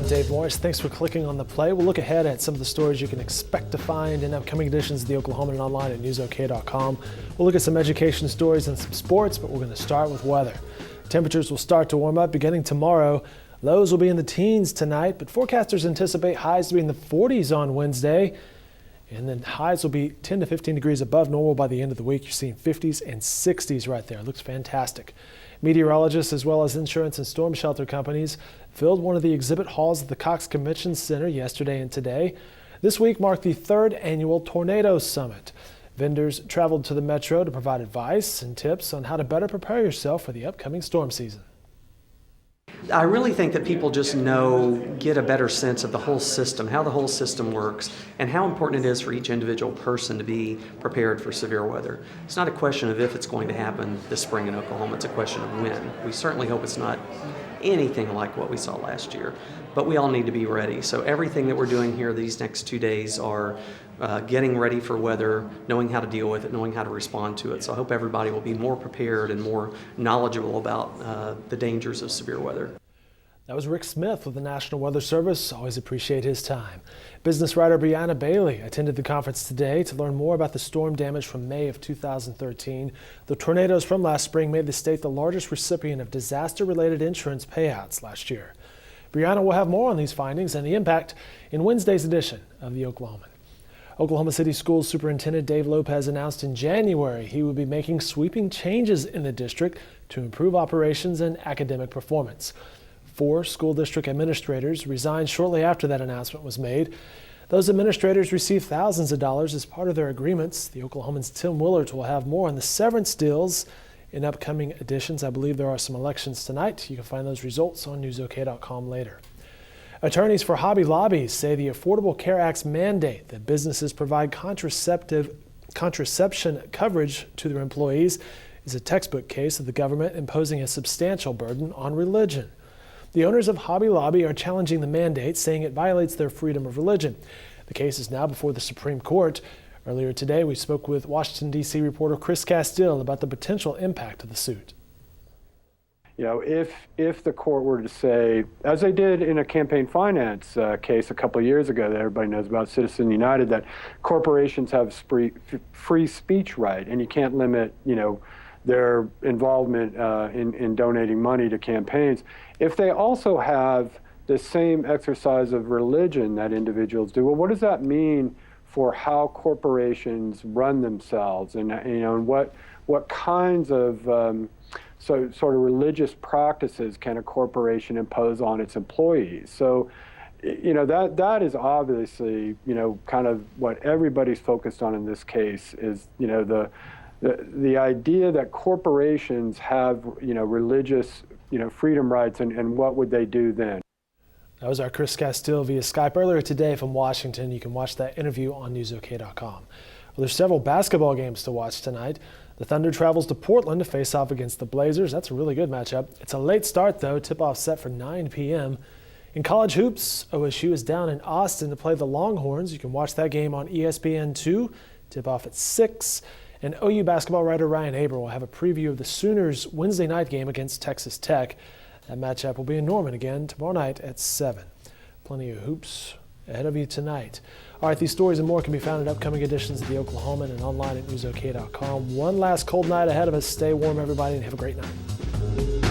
Dave Morris. Thanks for clicking on the play. We'll look ahead at some of the stories you can expect to find in upcoming editions of the Oklahoman and online at newsok.com. We'll look at some education stories and some sports, but we're going to start with weather. Temperatures will start to warm up beginning tomorrow. Lows will be in the teens tonight, but forecasters anticipate highs to be in the 40s on Wednesday. And then highs will be 10 to 15 degrees above normal by the end of the week. You're seeing 50s and 60s right there. It looks fantastic. Meteorologists as well as insurance and storm shelter companies filled one of the exhibit halls at the Cox Convention Center yesterday and today. This week marked the third annual Tornado Summit. Vendors traveled to the metro to provide advice and tips on how to better prepare yourself for the upcoming storm season. I really think that people just get a better sense of the whole system, how the whole system works, and how important it is for each individual person to be prepared for severe weather. It's not a question of if it's going to happen this spring in Oklahoma, it's a question of when. We certainly hope it's not anything like what we saw last year, but we all need to be ready. So everything that we're doing here these next 2 days are getting ready for weather, knowing how to deal with it, knowing how to respond to it. So I hope everybody will be more prepared and more knowledgeable about the dangers of severe weather. That was Rick Smith with the National Weather Service. Always appreciate his time. Business writer Brianna Bailey attended the conference today to learn more about the storm damage from May of 2013. The tornadoes from last spring made the state the largest recipient of disaster-related insurance payouts last year. Brianna will have more on these findings and the impact in Wednesday's edition of the Oklahoman. Oklahoma City Schools Superintendent Dave Lopez announced in January he would be making sweeping changes in the district to improve operations and academic performance. 4 school district administrators resigned shortly after that announcement was made. Those administrators received thousands of dollars as part of their agreements. The Oklahoman's Tim Willard will have more on the severance deals in upcoming editions. I believe there are some elections tonight. You can find those results on newsok.com later. Attorneys for Hobby Lobby say the Affordable Care Act's mandate that businesses provide contraception coverage to their employees is a textbook case of the government imposing a substantial burden on religion. The owners of Hobby Lobby are challenging the mandate, saying it violates their freedom of religion. The case is now before the Supreme Court. Earlier today, we spoke with Washington, D.C. reporter Chris Castile about the potential impact of the suit. You know, if the court were to say, as they did in a campaign finance case a couple of years ago that everybody knows about, Citizen United, that corporations have free speech right, and you can't limit, their involvement in donating money to campaigns. If they also have the same exercise of religion that individuals do, well, what does that mean for how corporations run themselves, and and what kinds of sort of religious practices can a corporation impose on its employees? So, that is obviously, kind of what everybody's focused on in this case is, the idea that corporations have, religious, freedom rights, and what would they do then? That was our Chris Castile via Skype earlier today from Washington. You can watch that interview on newsok.com. Well, there's several basketball games to watch tonight. The Thunder travels to Portland to face off against the Blazers. That's a really good matchup. It's a late start, though. Tip-off set for 9 p.m. In college hoops, OSU is down in Austin to play the Longhorns. You can watch that game on ESPN2. Tip-off at 6. And OU basketball writer Ryan Aber will have a preview of the Sooners' Wednesday night game against Texas Tech. That matchup will be in Norman again tomorrow night at 7. Plenty of hoops ahead of you tonight. All right, these stories and more can be found in upcoming editions of the Oklahoman and online at newsok.com. One last cold night ahead of us. Stay warm, everybody, and have a great night.